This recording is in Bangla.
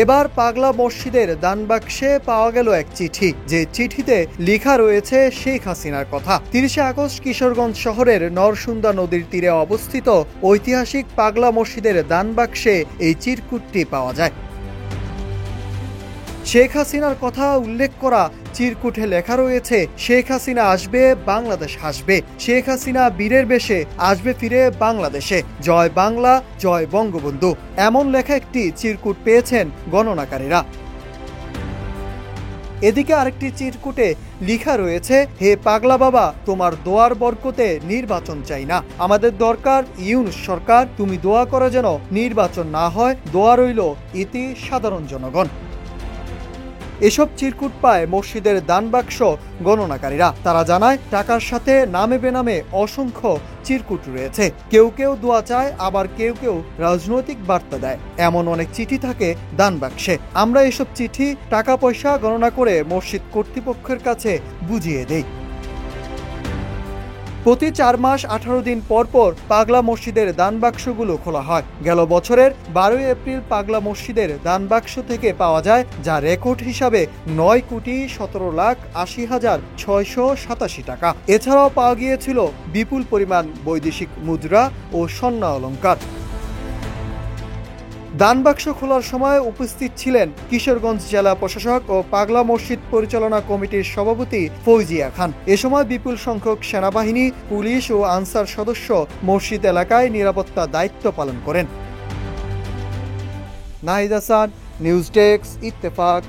এবার পাগলা মসজিদের দানবাক্সে পাওয়া গেল এক চিঠি, যে চিঠিতে লেখা রয়েছে শেখ হাসিনার কথা। 30শে আগস্ট কিশোরগঞ্জ শহরের নরসুন্দা নদীর তীরে অবস্থিত ঐতিহাসিক পাগলা মসজিদের দানবাক্সে এই চিরকুটটি পাওয়া যায়। শেখ হাসিনার কথা উল্লেখ করা চিরকুটে লেখা রয়েছে, শেখ হাসিনা আসবে, বাংলাদেশ হাসবে। শেখ হাসিনা বীরের বেশে আসবে ফিরে বাংলাদেশে। জয় বাংলা, জয় বঙ্গবন্ধু। এমন লেখা একটি চিরকুট পেয়েছেন গণনাকারীরা। এদিকে আরেকটি চিরকুটে লেখা রয়েছে, হে পাগলা বাবা, তোমার দোয়ার বরকতে নির্বাচন চাই না। আমাদের দরকার ইউনূস সরকার। তুমি দোয়া করো যেন নির্বাচন না হয়। দোয়া রইল ইতি সাধারণ জনগণ। এসব চিরকুট পায় মসজিদের দানবাক্স গণনাকারীরা। তারা জানায়, টাকার সাথে নামে বেনামে অসংখ্য চিরকুট রয়েছে। কেউ কেউ দোয়া চায়, আবার কেউ কেউ রাজনৈতিক বার্তা দেয়। এমন অনেক চিঠি থাকে দানবাক্সে। আমরা এসব চিঠি টাকা পয়সা গণনা করে মসজিদ কর্তৃপক্ষের কাছে বুঝিয়ে দেই। প্রতি 4 মাস 18 দিন পর পর পাগলা মসজিদের দানবাক্সগুলো খোলা হয়। গেল বছরের 12 এপ্রিল পাগলা মসজিদের দানবাক্স থেকে পাওয়া যায় যা রেকর্ড হিসাবে 9,17,80,687 টাকা। এছাড়াও পাওয়া গিয়েছিল বিপুল পরিমাণ বৈদেশিক মুদ্রা ও স্বর্ণ অলংকার। দানবাক্স খোলার সময় উপস্থিত ছিলেন কিশোরগঞ্জ জেলা প্রশাসক ও পাগলা মসজিদ পরিচালনা কমিটির সভাপতি ফৌজিয়া খান। এ সময় বিপুল সংখ্যক সেনাবাহিনী, পুলিশ ও আনসার সদস্য মসজিদ এলাকায় নিরাপত্তা দায়িত্ব পালন করেন। Nahid Hasan, news desk, Ittefaq.